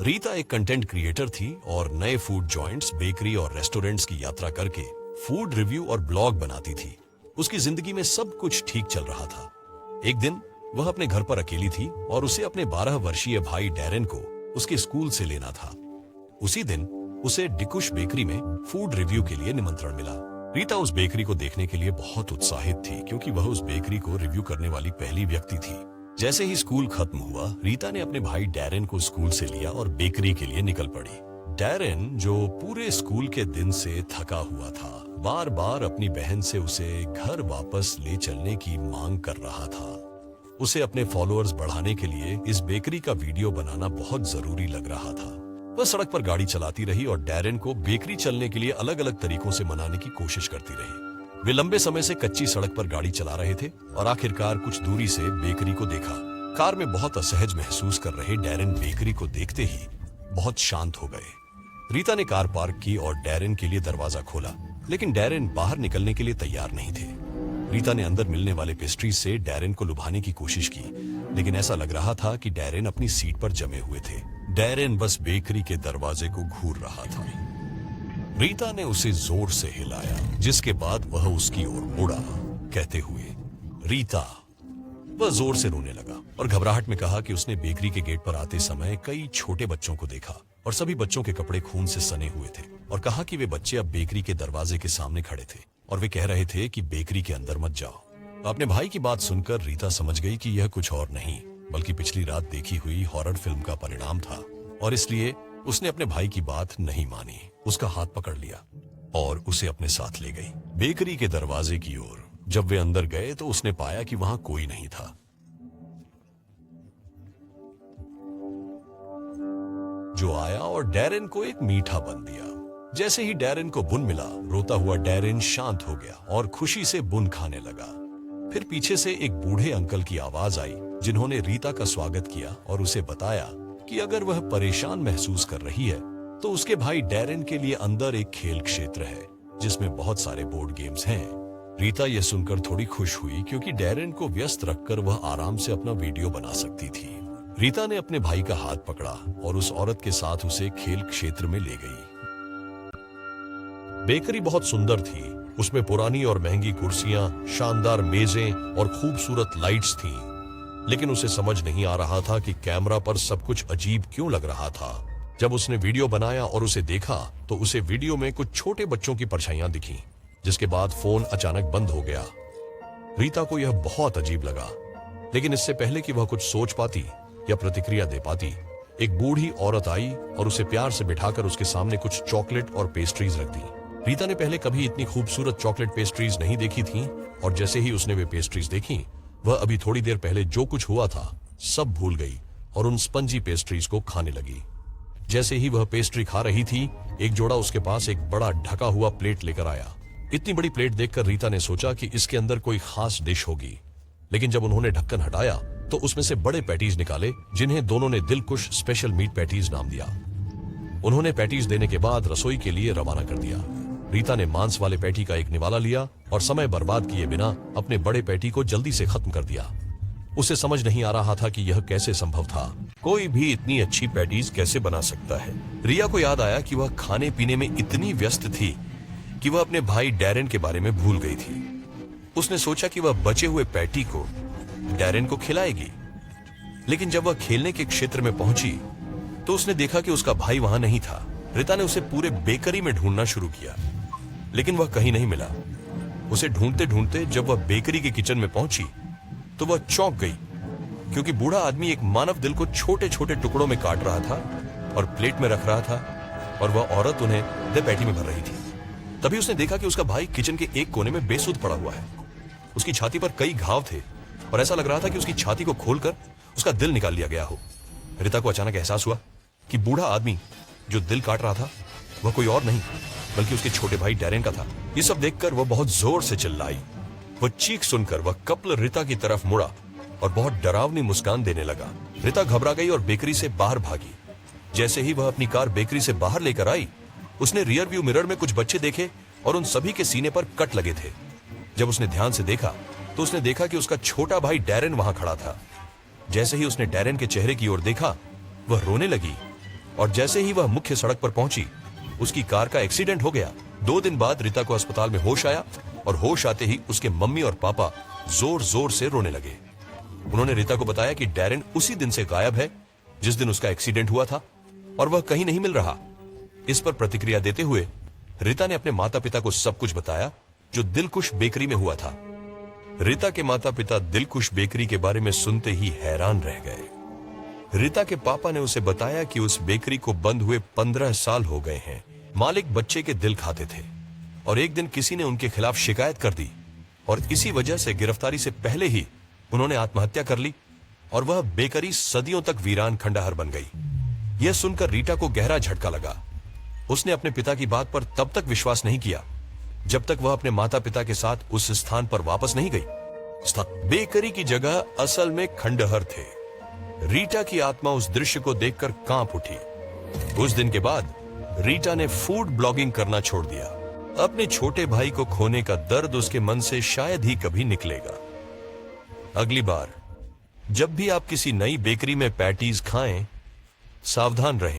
रीता एक content creator थी और नए फूड जॉइंट्स, बेकरी और रेस्टोरेंट्स की यात्रा करके फूड रिव्यू और ब्लॉग बनाती थी। उसकी जिंदगी में सब कुछ ठीक चल रहा था। एक दिन वह अपने घर पर अकेली थी और उसे अपने 12 वर्षीय भाई डैरेन को उसके स्कूल से लेना था। उसी दिन उसे डिकुश बेकरी में फूड रिव्यू के लिए निमंत्रण मिला। रीता उस बेकरी को देखने के लिए बहुत उत्साहित थी क्योंकि वह उस बेकरी को रिव्यू करने वाली पहली व्यक्ति थी। जैसे ही स्कूल खत्म हुआ, रीता ने अपने भाई डैरेन को स्कूल से लिया और बेकरी के लिए निकल पड़ी। डैरेन, जो पूरे स्कूल के दिन से थका हुआ था, बार बार अपनी बहन से उसे घर वापस ले चलने की मांग कर रहा था। उसे अपने फॉलोअर्स बढ़ाने के लिए इस बेकरी का वीडियो बनाना बहुत जरूरी लग रहा था। वह सड़क पर गाड़ी चलाती रही और डैरेन को बेकरी चलने के लिए अलग अलग तरीकों से मनाने की कोशिश करती रही। वे लंबे समय से कच्ची सड़क पर गाड़ी चला रहे थे और आखिरकार कुछ दूरी से बेकरी को देखा। कार में बहुत असहज महसूस कर रहे डैरेन बेकरी को देखते ही बहुत शांत हो गए। रीता ने कार पार्क की और डैरेन के लिए दरवाजा खोला, लेकिन डैरेन बाहर निकलने के लिए तैयार नहीं थे। रीता ने अंदर मिलने वाले पेस्ट्रीज से डैरेन को लुभाने की कोशिश की, लेकिन ऐसा लग रहा था कि डैरेन अपनी सीट पर जमे हुए थे। डैरेन बस बेकरी के दरवाजे को घूर रहा था। रीता ने उसे जोर से हिलाया, जिसके बाद वह उसकी ओर मुड़ा, कहते हुए, रीता। वह जोर से रोने लगा और घबराहट में कहा कि उसने बेकरी के गेट पर आते समय कई छोटे बच्चों को देखा और सभी बच्चों के कपड़े खून से सने हुए थे, और कहा कि वे बच्चे अब बेकरी के दरवाजे के सामने खड़े थे और वे कह रहे थे कि बेकरी के अंदर मत जाओ। अपने भाई की बात सुनकर रीता समझ गई कि यह कुछ और नहीं बल्कि पिछली रात देखी हुई हॉरर फिल्म का परिणाम था, और इसलिए उसने अपने भाई की बात नहीं मानी। उसका हाथ पकड़ लिया और उसे अपने साथ ले गई बेकरी के दरवाजे की ओर। जब वे अंदर गए तो उसने पाया कि वहां कोई नहीं था। जो आया और डैरेन को एक मीठा बन दिया। जैसे ही डैरेन को बुन मिला, रोता हुआ डैरेन शांत हो गया और खुशी से बुन खाने लगा। फिर पीछे से एक बूढ़े अंकल की आवाज आई, जिन्होंने रीता का स्वागत किया और उसे बताया कि अगर वह परेशान महसूस कर रही है तो उसके भाई डैरेन के लिए अंदर एक खेल क्षेत्र है जिसमें बहुत सारे बोर्ड गेम्स हैं। रीता यह सुनकर थोड़ी खुश हुई क्योंकि डैरेन को व्यस्त रखकर वह आराम से अपना वीडियो बना सकती थी। रीता ने अपने भाई का हाथ पकड़ा और उस औरत के साथ उसे खेल क्षेत्र में ले गई। बेकरी बहुत सुंदर थी। उसमें पुरानी और महंगी कुर्सियां, शानदार मेजें और खूबसूरत लाइट्स थीं। लेकिन उसे समझ नहीं आ रहा था कि कैमरा पर सब कुछ अजीब क्यों लग रहा था। जब उसने वीडियो बनाया और उसे देखा तो उसे वीडियो में कुछ छोटे बच्चों की परछाइयां दिखीं, जिसके बाद फोन अचानक बंद हो गया। रीता को यह बहुत अजीब लगा, लेकिन इससे पहले कि वह कुछ सोच पाती या प्रतिक्रिया दे पाती, एक बूढ़ी औरत आई और उसे प्यार से बिठाकर उसके सामने कुछ चॉकलेट और पेस्ट्रीज रख दी। रीता ने पहले कभी इतनी खूबसूरत चॉकलेट पेस्ट्रीज नहीं देखी थीं, और जैसे ही उसने वे पेस्ट्रीज देखी, वह अभी थोड़ी देर पहले जो कुछ हुआ था सब भूल गई और उन स्पंजी पेस्ट्रीज को खाने लगी। जैसे ही वह पेस्ट्री खा रही थी, एक जोड़ा उसके पास एक बड़ा ढका हुआ प्लेट लेकर आया। इतनी बड़ी प्लेट देखकर रीता ने सोचा कि इसके अंदर कोई खास डिश होगी, लेकिन जब उन्होंने ढक्कन हटाया तो उसमें से बड़े पैटीज निकाले, जिन्हें दोनों ने दिलकुश स्पेशल मीट पैटीज नाम दिया। उन्होंने पैटीज देने के बाद रसोई के लिए रवाना कर दिया। रीता ने मांस वाले पैटी का एक निवाला लिया और समय बर्बाद किए बिना अपने बड़े पैटी को जल्दी से खत्म कर दिया। उसे समझ नहीं आ रहा था कि यह कैसे संभव था। कोई भी इतनी अच्छी पैटीज कैसे बना सकता है। रिया को याद आया कि वह खाने पीने में इतनी व्यस्त थी कि वह अपने भाई डैरेन के बारे में भूल गई थी। उसने सोचा कि वह बचे हुए पैटी को डैरेन को खिलाएगी, लेकिन जब वह खेलने के क्षेत्र में पहुंची तो उसने देखा कि उसका भाई वहां नहीं था। रीता ने उसे पूरे बेकरी में ढूंढना शुरू किया, लेकिन वह कहीं नहीं मिला। उसे ढूंढते ढूंढते जब वह बेकरी के किचन में पहुंची तो वह चौंक गई, क्योंकि बूढ़ा आदमी एक मानव दिल को छोटे छोटे टुकड़ों में काट रहा था और प्लेट में रख रहा था, और वह औरत उन्हें दे पैटी में भर रही थी। तभी उसने देखा कि उसका भाई किचन के एक कोने में बेसुध पड़ा हुआ है। उसकी छाती पर कई घाव थे और ऐसा लग रहा था कि उसकी छाती को खोलकर उसका दिल निकाल लिया गया हो। रीता को अचानक एहसास हुआ कि बूढ़ा आदमी जो दिल काट रहा था वह कोई और नहीं बल्कि उसके छोटे भाई डैरेन का था। ये सब देखकर वह बहुत जोर से चिल्लाई। वह चीख सुनकर वह कपल रीता की तरफ मुड़ा और बहुत डरावनी मुस्कान देने लगा। रीता घबरा गई और बेकरी से बाहर भागी। जैसे ही वह अपनी कार बेकरी से बाहर लेकर आई, उसने रियर व्यू मिरर में कुछ बच्चे देखे और उन सभी के सीने पर कट लगे थे। जब उसने ध्यान से देखा तो उसने देखा कि उसका छोटा भाई डैरेन वहां खड़ा था। जैसे ही उसने डैरेन के चेहरे की ओर देखा, वह रोने लगी और जैसे ही वह मुख्य सड़क पर पहुंची, उसकी कार का एक्सीडेंट हो गया। 2 दिन बाद रीता को अस्पताल में होश आया और होश आते ही उसके मम्मी और पापा जोर जोर से रोने लगे। उन्होंने रीता को बताया कि डैरेन उसी दिन से गायब है जिस दिन उसका एक्सीडेंट हुआ था और वह कहीं नहीं मिल रहा। इस पर प्रतिक्रिया देते हुए रीता ने अपने माता पिता को सब कुछ बताया जो दिलखुश बेकरी में हुआ था। रीता के माता पिता दिलखुश बेकरी के बारे में सुनते ही हैरान रह गए। रीता के पापा ने उसे बताया कि उस बेकरी को बंद हुए 15 साल हो गए हैं। मालिक बच्चे के दिल खाते थे और एक दिन किसी ने उनके खिलाफ शिकायत कर दी और इसी वजह से गिरफ्तारी से पहले ही उन्होंने आत्महत्या कर ली और वह बेकरी सदियों तक वीरान खंडहर बन गई। यह सुनकर रीटा को गहरा झटका लगा। उसने अपने पिता की बात पर तब तक विश्वास नहीं किया जब तक वह अपने माता पिता के साथ उस स्थान पर वापस नहीं गई। बेकरी की जगह असल में खंडहर थे। रीटा की आत्मा उस दृश्य को देखकर कांप उठी। उस दिन के बाद रीटा ने फूड ब्लॉगिंग करना छोड़ दिया। अपने छोटे भाई को खोने का दर्द उसके मन से शायद ही कभी निकलेगा। अगली बार जब भी आप किसी नई बेकरी में पैटीज खाएं, सावधान रहें।